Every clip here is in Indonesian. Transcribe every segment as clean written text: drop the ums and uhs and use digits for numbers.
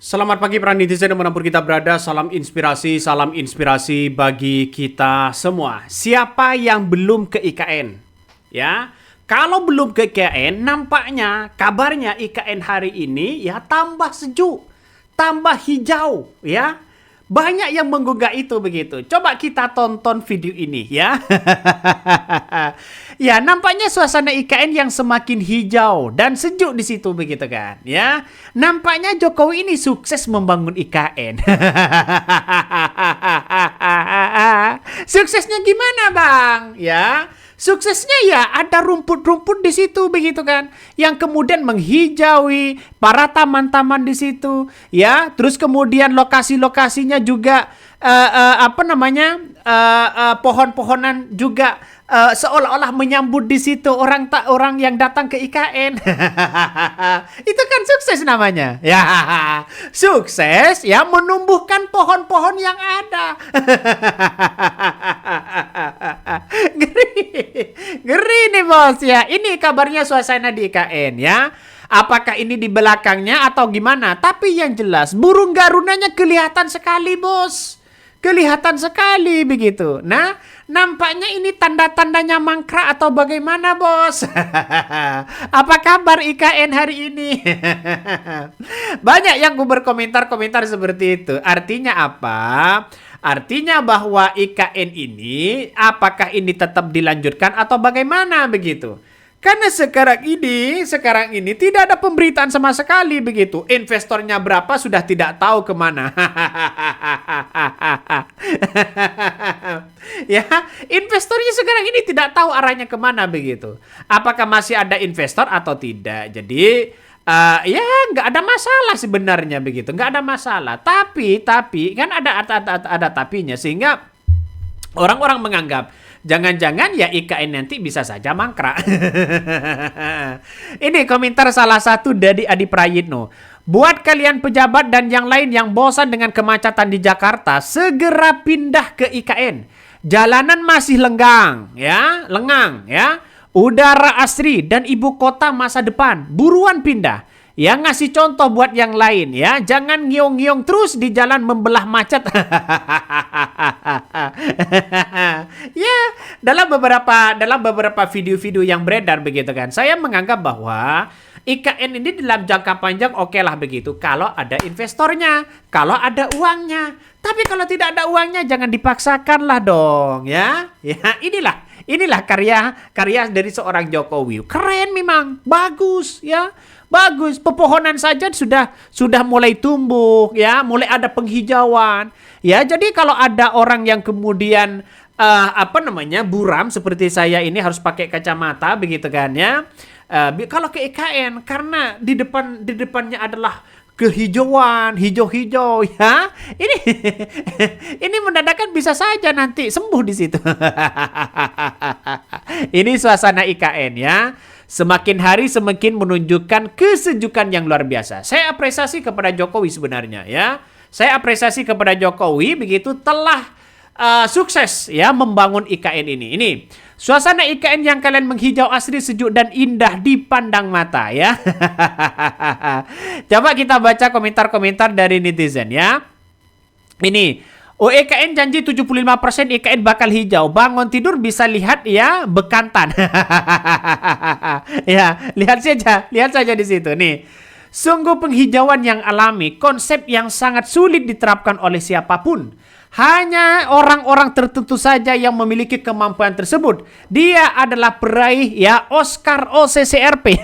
Selamat pagi para netizen dimanapun kita berada. Salam inspirasi bagi kita semua. Siapa yang belum ke IKN? Ya, kalau belum ke IKN, nampaknya kabarnya IKN hari ini ya tambah sejuk, tambah hijau, ya. Banyak yang menggugah itu begitu. Coba kita tonton video ini ya. Ya, nampaknya suasana IKN yang semakin hijau dan sejuk di situ begitu kan, ya. Nampaknya Jokowi ini sukses membangun IKN. Suksesnya gimana, Bang? Ya. Suksesnya ya ada rumput-rumput di situ begitu kan, yang kemudian menghijaui para taman-taman di situ, ya. Terus kemudian lokasi-lokasinya juga pohon-pohonan juga seolah-olah menyambut di situ orang yang datang ke IKN. Itu kan sukses namanya. Ya, sukses ya menumbuhkan pohon-pohon yang ada. Ngeri nih bos ya. Ini kabarnya suasana di IKN ya. Apakah ini di belakangnya atau gimana? Tapi yang jelas burung garunanya kelihatan sekali bos. Kelihatan sekali begitu. Nah, nampaknya ini tanda-tandanya mangkrak atau bagaimana bos? Apa kabar IKN hari ini? Banyak yang berkomentar-komentar seperti itu. Artinya apa? Artinya bahwa IKN ini apakah ini tetap dilanjutkan atau bagaimana begitu? Karena sekarang ini tidak ada pemberitaan sama sekali begitu. Investornya berapa sudah tidak tahu kemana. Ya, investornya sekarang ini tidak tahu arahnya kemana begitu. Apakah masih ada investor atau tidak? Jadi ya nggak ada masalah sebenarnya begitu, nggak ada masalah. Tapi kan ada tapinya sehingga orang-orang menganggap jangan-jangan ya IKN nanti bisa saja mangkrak. Ini komentar salah satu dari Adi Prayitno. Buat kalian pejabat dan yang lain yang bosan dengan kemacetan di Jakarta, segera pindah ke IKN. Jalanan masih lengang ya. Udara asri dan ibu kota masa depan. Buruan pindah. Ya, ngasih contoh buat yang lain ya. Jangan ngiong-ngiong terus di jalan membelah macet. Ya, dalam beberapa video-video yang beredar begitu kan, saya menganggap bahwa IKN ini dalam jangka panjang oke lah begitu kalau ada investornya, kalau ada uangnya. Tapi kalau tidak ada uangnya jangan dipaksakan lah dong ya. Ya, inilah karya dari seorang Jokowi. Keren memang, bagus ya. Bagus, pepohonan saja sudah mulai tumbuh ya, mulai ada penghijauan. Ya, jadi kalau ada orang yang kemudian buram seperti saya ini harus pakai kacamata begitu kan ya. Kalau ke IKN karena di depannya adalah kehijauan, hijau-hijau ya. Ini menandakan bisa saja nanti sembuh di situ. Ini suasana IKN ya. Semakin hari semakin menunjukkan kesejukan yang luar biasa. Saya apresiasi kepada Jokowi sebenarnya ya. Saya apresiasi kepada Jokowi begitu telah sukses ya membangun IKN ini. Ini suasana IKN yang kalian menghijau asri, sejuk dan indah dipandang mata ya. Coba kita baca komentar-komentar dari netizen ya. Ini OEKN janji 75% IKN bakal hijau. Bangun tidur bisa lihat ya bekantan. Ya, lihat saja di situ nih. Sungguh penghijauan yang alami, konsep yang sangat sulit diterapkan oleh siapapun. Hanya orang-orang tertentu saja yang memiliki kemampuan tersebut. Dia adalah peraih ya Oscar OCCRP.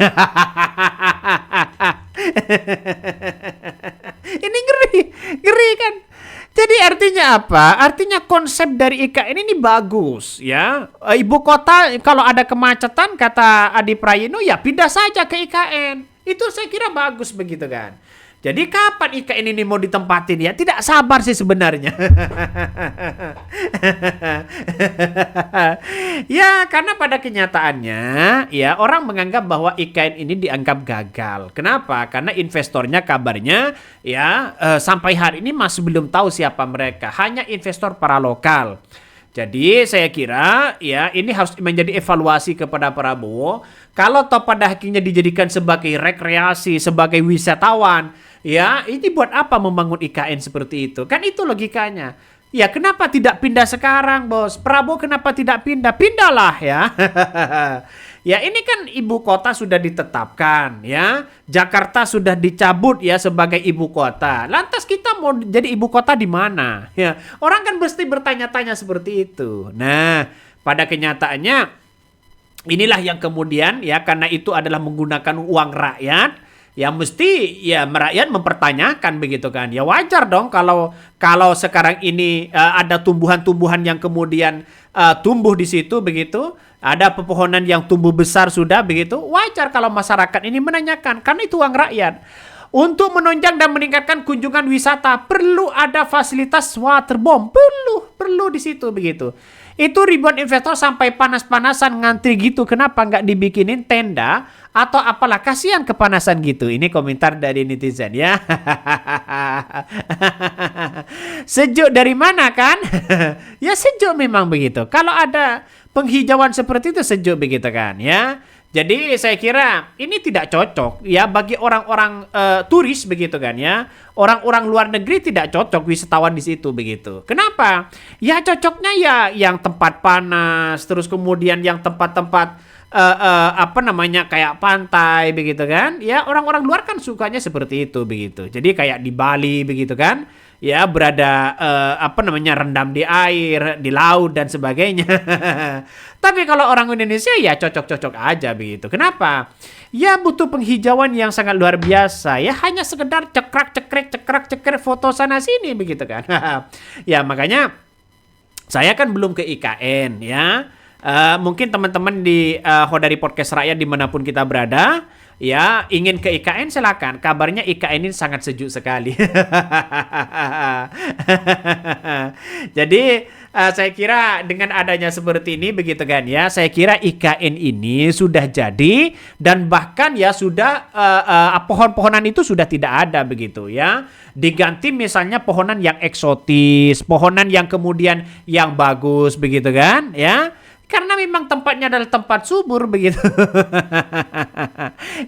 Ini ngeri kan? Jadi artinya apa? Artinya konsep dari IKN ini bagus ya. Ibu kota kalau ada kemacetan kata Adi Prayitno ya pindah saja ke IKN. Itu saya kira bagus begitu kan. Jadi kapan IKN ini mau ditempatin ya? Tidak sabar sih sebenarnya. Ya, karena pada kenyataannya ya orang menganggap bahwa IKN ini dianggap gagal. Kenapa? Karena investornya kabarnya ya sampai hari ini masih belum tahu siapa mereka. Hanya investor para lokal. Jadi saya kira ya ini harus menjadi evaluasi kepada Prabowo. Kalau toh pada akhirnya dijadikan sebagai rekreasi, sebagai wisatawan, Ya, ini buat apa membangun IKN seperti itu? Kan itu logikanya. Ya, kenapa tidak pindah sekarang, Bos? Prabowo kenapa tidak pindah? Pindahlah ya. Ya, ini kan ibu kota sudah ditetapkan ya. Jakarta sudah dicabut ya sebagai ibu kota. Lantas kita mau jadi ibu kota di mana? Ya, orang kan pasti bertanya-tanya seperti itu. Nah, pada kenyataannya inilah yang kemudian ya, karena itu adalah menggunakan uang rakyat, ya mesti ya rakyat mempertanyakan begitu kan. Ya wajar dong kalau sekarang ini ada tumbuhan-tumbuhan yang kemudian tumbuh di situ begitu, ada pepohonan yang tumbuh besar sudah begitu. Wajar kalau masyarakat ini menanyakan karena itu uang rakyat. Untuk menunjang dan meningkatkan kunjungan wisata perlu ada fasilitas waterbomb, perlu di situ begitu. Itu ribuan investor sampai panas-panasan ngantri gitu. Kenapa nggak dibikinin tenda atau apalah, kasihan kepanasan gitu. Ini komentar dari netizen ya. Sejuk dari mana kan? Ya sejuk memang begitu. Kalau ada penghijauan seperti itu sejuk begitu kan ya. Jadi saya kira ini tidak cocok ya bagi orang-orang turis begitu kan ya. Orang-orang luar negeri tidak cocok wisatawan di situ begitu. Kenapa? Ya cocoknya ya yang tempat panas, terus kemudian yang tempat-tempat apa namanya kayak pantai begitu kan. Ya orang-orang luar kan sukanya seperti itu begitu. Jadi kayak di Bali begitu kan. Ya berada apa namanya rendam di air, di laut dan sebagainya. Tapi kalau orang Indonesia ya cocok-cocok aja begitu. Kenapa? Ya butuh penghijauan yang sangat luar biasa. Ya hanya sekedar cekrak-cekrek foto sana sini begitu kan. Ya makanya saya kan belum ke IKN ya. Mungkin teman-teman di Hodari Podcast Rakyat dimanapun kita berada, ya ingin ke IKN silakan. Kabarnya IKN ini sangat sejuk sekali. Jadi saya kira dengan adanya seperti ini begitu kan ya, saya kira IKN ini sudah jadi dan bahkan ya sudah pohon-pohonan itu sudah tidak ada begitu ya. Diganti misalnya pohonan yang eksotis, pohonan yang kemudian yang bagus begitu kan ya. Karena memang tempatnya adalah tempat subur begitu.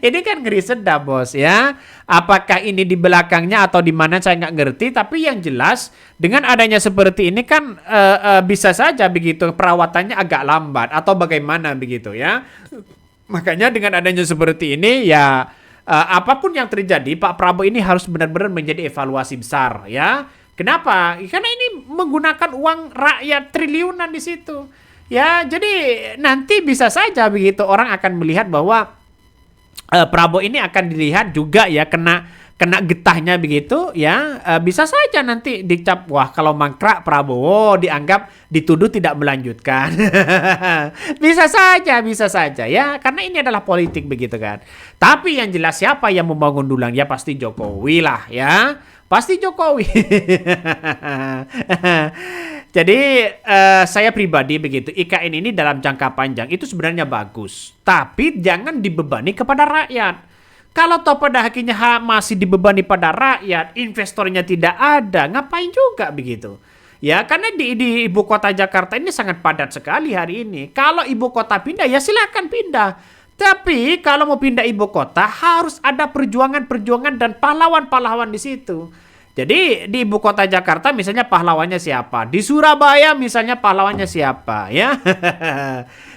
Ini kan ngeri sedap bos ya. Apakah ini di belakangnya atau di mana saya nggak ngerti. Tapi yang jelas dengan adanya seperti ini kan bisa saja begitu perawatannya agak lambat atau bagaimana begitu ya. Makanya dengan adanya seperti ini ya apapun yang terjadi Pak Prabowo ini harus benar-benar menjadi evaluasi besar ya. Kenapa? Karena ini menggunakan uang rakyat triliunan di situ. Ya, jadi nanti bisa saja begitu orang akan melihat bahwa Prabowo ini akan dilihat juga ya kena getahnya begitu ya. Bisa saja nanti dicap wah kalau mangkrak Prabowo dianggap dituduh tidak melanjutkan. Bisa saja ya karena ini adalah politik begitu kan. Tapi yang jelas siapa yang membangun dulang ya pasti Jokowi lah ya. Pasti Jokowi. Jadi saya pribadi begitu, IKN ini dalam jangka panjang itu sebenarnya bagus. Tapi jangan dibebani kepada rakyat. Kalau toh pada akhirnya masih dibebani pada rakyat, investornya tidak ada, ngapain juga begitu? Ya karena di ibu kota Jakarta ini sangat padat sekali hari ini. Kalau ibu kota pindah ya silakan pindah. Tapi kalau mau pindah ibu kota harus ada perjuangan-perjuangan dan pahlawan-pahlawan di situ. Jadi di ibu kota Jakarta misalnya pahlawannya siapa? Di Surabaya misalnya pahlawannya siapa? Ya.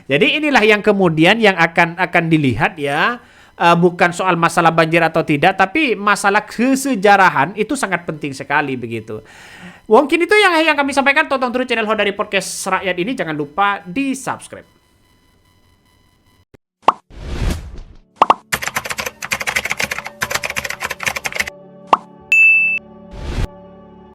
Jadi inilah yang kemudian yang akan dilihat ya. Bukan soal masalah banjir atau tidak, tapi masalah kesejarahan itu sangat penting sekali begitu. Mungkin itu yang kami sampaikan. Tonton terus channel Hodari Podcast Rakyat ini, jangan lupa di subscribe.